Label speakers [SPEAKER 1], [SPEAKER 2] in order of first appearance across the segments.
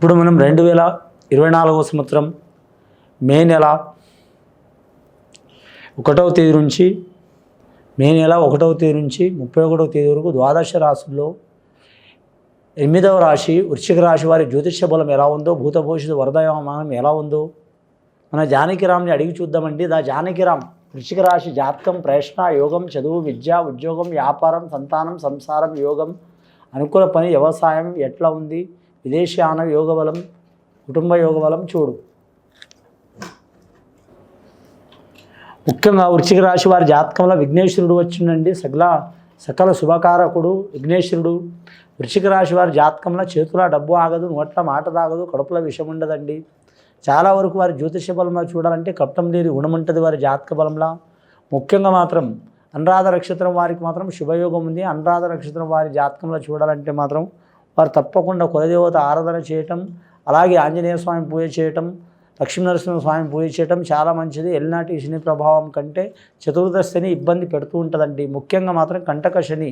[SPEAKER 1] ఇప్పుడు మనం 2024 సంవత్సరం మే నెల 1వ తేదీ నుంచి 31వ తేదీ వరకు ద్వాదశ రాశుల్లో 8వ రాశి వృశ్చిక రాశి వారి జ్యోతిష్య బలం ఎలా ఉందో, భూత భవిష్యత్తు వరదమానం ఎలా ఉందో మన జానకిరామ్ని అడిగి చూద్దామండి. జానకిరామ్ వృశ్చిక రాశి జాతకం, ప్రశ్న, యోగం, చదువు, విద్య, ఉద్యోగం, వ్యాపారం, సంతానం, సంసారం, యోగం, అనుకూల పని, వ్యవసాయం ఎట్లా ఉంది, విదేశీయాన యోగ బలం, కుటుంబ యోగ బలం చూడు. ముఖ్యంగా వృశ్చిక రాశి వారి జాతకంలో విఘ్నేశ్వరుడు వచ్చిందండి. సకల శుభకారకుడు విఘ్నేశ్వరుడు. వృశ్చిక రాశి వారి జాతకంలో చేతుల డబ్బు ఆగదు, నోట్ల మాట తాగదు, కడుపుల విషం ఉండదండి. చాలా వరకు వారి జ్యోతిష బలంలో చూడాలంటే కప్పటం లేని గుణం ఉంటుంది వారి జాతక బలంలో. ముఖ్యంగా మాత్రం అనురాధ నక్షత్రం వారికి మాత్రం శుభయోగం ఉంది. అనురాధ నక్షత్రం వారి జాతకంలో చూడాలంటే మాత్రం వారు తప్పకుండా కులదేవత ఆరాధన చేయటం, అలాగే ఆంజనేయ స్వామి పూజ చేయటం, లక్ష్మీనరసింహ స్వామి పూజ చేయటం చాలా మంచిది. ఎల్నాటి శని ప్రభావం కంటే చతుర్దశ శని ఇబ్బంది పెడుతూ ఉంటుందండి. ముఖ్యంగా మాత్రం కంటక శని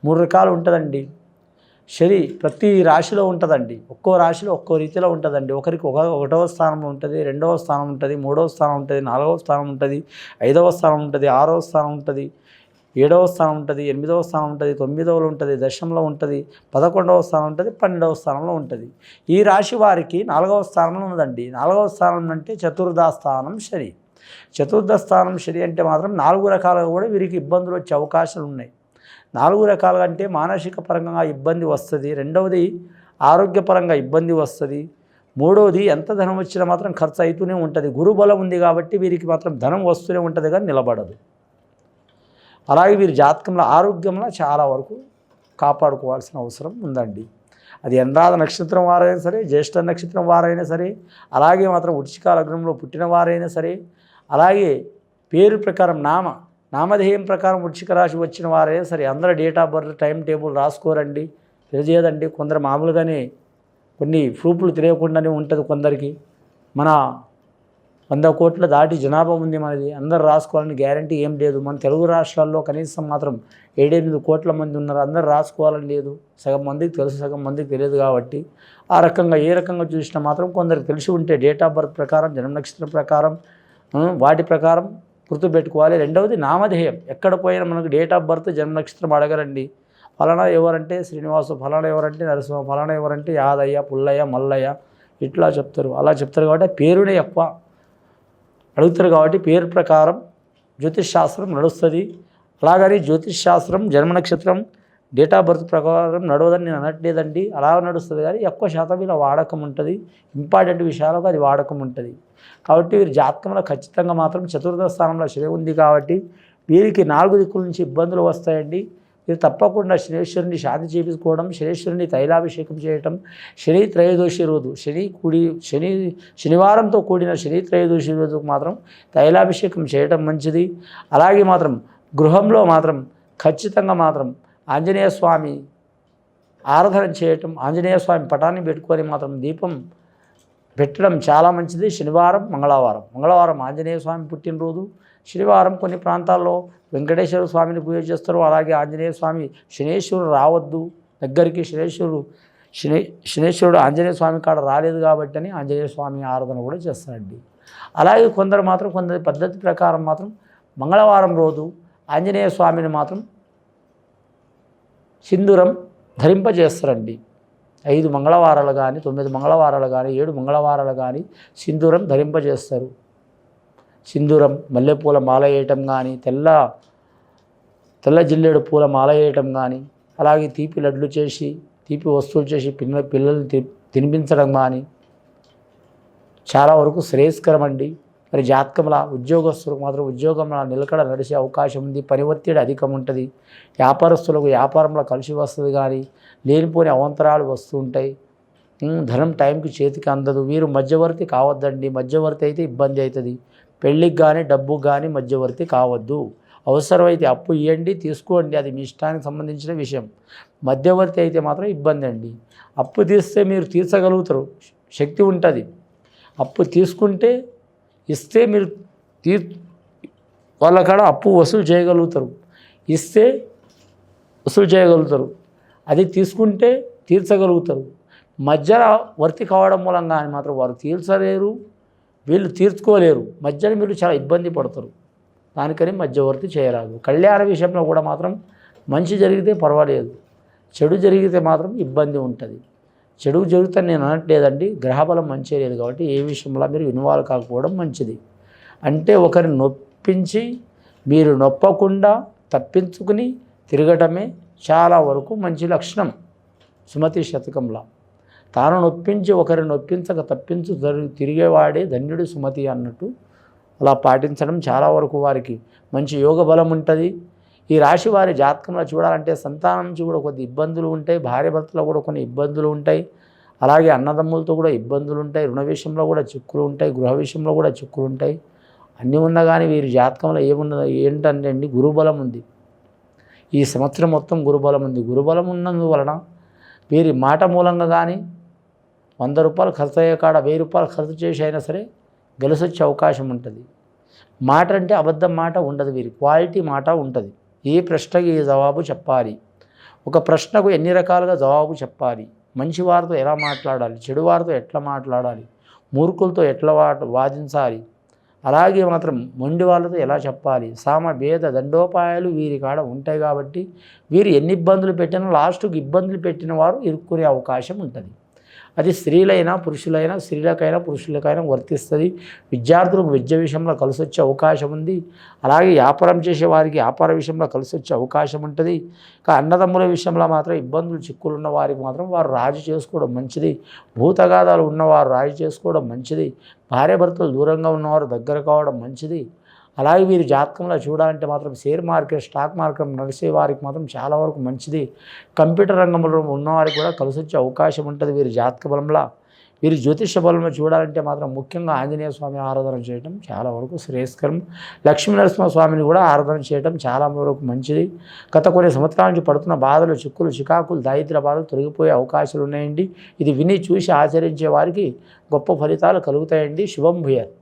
[SPEAKER 1] 3 రకాలు ఉంటుందండి. శని ప్రతి రాశిలో ఉంటుందండి. ఒక్కో రాశిలో ఒక్కో రీతిలో ఉంటుందండి. ఒకరికి 1వ స్థానంలో ఉంటుంది, 2వ స్థానం ఉంటుంది, 3వ స్థానం ఉంటుంది, 4వ స్థానం ఉంటుంది, 5వ స్థానం ఉంటుంది, 6వ స్థానం ఉంటుంది, 7వ స్థానం ఉంటుంది, 8వ స్థానం ఉంటుంది, 9వ ఉంటుంది, దశంలో ఉంటుంది, 11వ స్థానం ఉంటుంది, 12వ స్థానంలో ఉంటుంది. ఈ రాశి వారికి 4వ స్థానంలో ఉన్నదండి. 4వ స్థానం అంటే చతుర్థ స్థానం శని. చతుర్థ స్థానం శని అంటే మాత్రం 4 రకాలుగా కూడా వీరికి ఇబ్బందులు వచ్చే అవకాశాలు ఉన్నాయి. 4 రకాలుగా అంటే మానసిక పరంగా ఇబ్బంది వస్తుంది, రెండవది ఆరోగ్యపరంగా ఇబ్బంది వస్తుంది, మూడవది ఎంత ధనం వచ్చినా మాత్రం ఖర్చు అవుతూనే ఉంటుంది. గురుబలం ఉంది కాబట్టి వీరికి మాత్రం ధనం వస్తూనే ఉంటుంది కానీ నిలబడదు. అలాగే వీరి జాతకంలో ఆరోగ్యంలో చాలా వరకు కాపాడుకోవాల్సిన అవసరం ఉందండి. అది అనురాధ నక్షత్రం వారైనా సరే, జ్యేష్ఠ నక్షత్రం వారైనా సరే, అలాగే మాత్రం వృశ్చిక లగ్నంలో పుట్టిన వారైనా సరే, అలాగే పేరు ప్రకారం నామధేయం ప్రకారం వృశ్చిక రాశి వచ్చిన వారైనా సరే, అందరూ date of birth time table రాసుకోరండి, తెలియజేయదండి. కొందరు మామూలుగానే కొన్ని ప్రూఫ్లు తెలియకుండానే ఉంటుంది కొందరికి. మన 100 కోట్ల దాటి జనాభా ఉంది మనది, అందరూ రాసుకోవాలని గ్యారంటీ ఏం లేదు. మన తెలుగు రాష్ట్రాల్లో కనీసం మాత్రం 7-8 కోట్ల మంది ఉన్నారు, అందరూ రాసుకోవాలని లేదు. సగం మందికి తెలుసు, సగం మందికి తెలియదు. కాబట్టి ఆ రకంగా ఏ రకంగా చూసినా మాత్రం కొందరికి తెలిసి ఉంటే డేట్ ఆఫ్ బర్త్ ప్రకారం, జన్మ నక్షత్రం ప్రకారం, వాటి ప్రకారం గుర్తుపెట్టుకోవాలి. రెండవది నామధేయం. ఎక్కడ పోయినా మనకు డేట్ ఆఫ్ బర్త్, జన్మ నక్షత్రం అడగరండి. ఫలానా ఎవరంటే శ్రీనివాసు, ఫలానా ఎవరంటే నరసింహ, ఫలానా ఎవరంటే యాదయ్య, పుల్లయ్య, మల్లయ్య ఇట్లా చెప్తారు. అలా చెప్తారు కాబట్టి పేరునే ఎక్కువ అడుగుతారు. కాబట్టి పేరు ప్రకారం జ్యోతిష్ శాస్త్రం నడుస్తుంది. అలాగని జ్యోతిష్ శాస్త్రం జన్మ నక్షత్రం డేట్ ఆఫ్ బర్త్ ప్రకారం నడవదని నేను అనట్లేదండి, అలా నడుస్తుంది. కానీ ఎక్కువ శాతం ఇలా వాడకం ఉంటుంది, ఇంపార్టెంట్ విషయాలకు అది వాడకం ఉంటుంది. కాబట్టి వీరి జాతకంలో ఖచ్చితంగా మాత్రం చతుర్థ స్థానంలో శని ఉంది కాబట్టి వీరికి 4 దిక్కుల నుంచి ఇబ్బందులు వస్తాయండి. మీరు తప్పకుండా శనేశ్వరుని శాంతి చేయించుకోవడం, శనేశ్వరుని తైలాభిషేకం చేయటం, శని త్రయోదశి రోజు శనివారంతో కూడిన శని త్రయోదశి రోజుకు మాత్రం తైలాభిషేకం చేయటం మంచిది. అలాగే మాత్రం గృహంలో మాత్రం ఖచ్చితంగా మాత్రం ఆంజనేయ స్వామి ఆరాధన చేయటం, ఆంజనేయ స్వామి పటాన్ని పెట్టుకొని మాత్రం దీపం పెట్టడం చాలా మంచిది. శనివారం, మంగళవారం ఆంజనేయ స్వామి పుట్టినరోజు, శనివారం కొన్ని ప్రాంతాల్లో వెంకటేశ్వర స్వామిని పూజ చేస్తారు. అలాగే ఆంజనేయ స్వామి, శనేశ్వరుడు రావద్దు దగ్గరికి, శనేశ్వరుడు ఆంజనేయ స్వామి కాడ రాలేదు కాబట్టి అని ఆంజనేయ స్వామి ఆరాధన కూడా చేస్తారండి. అలాగే కొందరి పద్ధతి ప్రకారం మాత్రం మంగళవారం రోజు ఆంజనేయ స్వామిని మాత్రం సింధూరం ధరింపజేస్తారండి. 5 మంగళవారాలు కానీ, 9 మంగళవారాలు కానీ, 7 మంగళవారాలు కానీ సింధూరం ధరింపజేస్తారు. సింధూరం, మల్లెపూల మాల వేయటం కానీ, తెల్ల జిల్లేడు పూల మాల వేయటం కానీ, అలాగే తీపి లడ్లు చేసి, తీపి వస్తువులు చేసి పిల్లల్ని తినిపించడం కానీ చాలా వరకు శ్రేయస్కరం అండి. మరి జాతకంలో ఉద్యోగస్తులకు మాత్రం ఉద్యోగంలో నిలకడ నడిచే అవకాశం ఉంది. పని ఒత్తిడి అధికం ఉంటుంది. వ్యాపారస్తులకు వ్యాపారంలో కలిసి వస్తుంది కానీ లేనిపోని అవంతరాలు వస్తూ ఉంటాయి. ధనం టైంకి చేతికి అందదు. వీరు మధ్యవర్తి కావద్దండి. మధ్యవర్తి అయితే ఇబ్బంది అవుతుంది. పెళ్ళికి కానీ డబ్బుకు కానీ మధ్యవర్తి కావద్దు. అవసరమైతే అప్పు ఇవ్వండి, తీసుకోండి, అది మీ ఇష్టానికి సంబంధించిన విషయం. మధ్యవర్తి అయితే మాత్రం ఇబ్బంది అండి. అప్పు తీస్తే మీరు తీర్చగలుగుతారు, శక్తి ఉంటుంది. అప్పు తీసుకుంటే ఇస్తే మీరు వాళ్ళ కాడ అప్పు వసూలు చేయగలుగుతారు, ఇస్తే వసూలు చేయగలుగుతారు. అది తీసుకుంటే తీర్చగలుగుతారు. మధ్యలో వర్తి కావడం మూలంగా అని మాత్రం వారు తీర్చలేరు, వీళ్ళు తీర్చుకోలేరు. మధ్యలో మీరు చాలా ఇబ్బంది పడతారు. దానికని మధ్యవర్తి చేయరాదు. కళ్యాణ విషయంలో కూడా మాత్రం మంచి జరిగితే పర్వాలేదు, చెడు జరిగితే మాత్రం ఇబ్బంది ఉంటుంది. చెడు జరుగుతుంది నేను అనట్లేదండి, గ్రహబలం మంచిగా లేదు కాబట్టి ఏ విషయంలో మీరు ఇన్వాల్వ్ కాకపోవడం మంచిది. అంటే ఒకరిని నొప్పించి మీరు నొప్పకుండా తప్పించుకుని తిరగటమే చాలా వరకు మంచి లక్షణం. సుమతి శతకంలో తాను నొప్పించి ఒకరిని నొప్పించక తప్పించు తిరిగేవాడే ధన్యుడు సుమతి అన్నట్టు అలా పాటించడం చాలా వరకు వారికి మంచి యోగ బలం ఉంటుంది. ఈ రాశి వారి జాతకంలో చూడాలంటే సంతానం నుంచి కూడా కొద్ది ఇబ్బందులు ఉంటాయి, భార్య భర్తలో కూడా కొన్ని ఇబ్బందులు ఉంటాయి, అలాగే అన్నదమ్ములతో కూడా ఇబ్బందులు ఉంటాయి, రుణ విషయంలో కూడా చిక్కులు ఉంటాయి, గృహ విషయంలో కూడా చిక్కులు ఉంటాయి. అన్నీ ఉన్నా కానీ వీరి జాతకంలో ఏమున్నదో ఏంటంటే అండి, గురుబలం ఉంది. ఈ సంవత్సరం మొత్తం గురుబలం ఉంది. గురుబలం ఉన్నందువలన వీరి మాట మూలంగా కానీ 100 రూపాయలు ఖర్చు అయ్యే కాడ 1000 రూపాయలు ఖర్చు చేసి అయినా సరే గెలిసొచ్చే అవకాశం ఉంటుంది. మాట అంటే అబద్ధం మాట ఉండదు, వీరి క్వాలిటీ మాట ఉంటుంది. ఏ ప్రశ్నకి ఏ జవాబు చెప్పాలి, ఒక ప్రశ్నకు ఎన్ని రకాలుగా జవాబు చెప్పాలి, మంచి వారితో ఎలా మాట్లాడాలి, చెడు వారితో ఎట్లా మాట్లాడాలి, మూర్ఖులతో ఎట్లా వాదించాలి, అలాగే మాత్రం మొండి వాళ్ళతో ఎలా చెప్పాలి, సామ భేద దండోపాయాలు వీరి కాడ ఉంటాయి. కాబట్టి వీరు ఎన్ని ఇబ్బందులు పెట్టినా లాస్ట్కి ఇబ్బందులు పెట్టిన వారు ఇరుక్కునే అవకాశం ఉంటుంది. అది స్త్రీలైనా పురుషులైనా, స్త్రీలకైనా పురుషులకైనా వర్తిస్తుంది. విద్యార్థులకు విద్య విషయంలో కలిసి వచ్చే అవకాశం ఉంది. అలాగే వ్యాపారం చేసే వారికి వ్యాపార విషయంలో కలిసి వచ్చే అవకాశం ఉంటుంది. అన్నదమ్ముల విషయంలో మాత్రం ఇబ్బందులు చిక్కులు ఉన్న వారికి మాత్రం వారు రాజీ చేసుకోవడం మంచిది. భూతగాదాలు ఉన్నవారు రాజీ చేసుకోవడం మంచిది. భార్యాభర్తలు దూరంగా ఉన్నవారు దగ్గర కావడం మంచిది. అలాగే వీరి జాతకంలో చూడాలంటే మాత్రం షేర్ మార్కెట్, స్టాక్ మార్కెట్ నడిసే వారికి మాత్రం చాలా వరకు మంచిది. కంప్యూటర్ రంగంలో ఉన్నవారికి కూడా కలిసి వచ్చే అవకాశం ఉంటుంది వీరి జాతక బలంలో. వీరి జ్యోతిష బలంలో చూడాలంటే మాత్రం ముఖ్యంగా ఆంజనేయ స్వామి ఆరాధన చేయడం చాలా వరకు శ్రేయస్కరం. లక్ష్మీనరసింహ స్వామిని కూడా ఆరాధన చేయడం చాలా వరకు మంచిది. గత కొన్ని సంవత్సరాల నుంచి పడుతున్న బాధలు, చిక్కులు, చికాకులు, దారిద్ర్య బాధలు తొలగిపోయే అవకాశాలు ఉన్నాయండి. ఇది విని చూసి ఆచరించే వారికి గొప్ప ఫలితాలు కలుగుతాయండి. శుభం భూయాత్.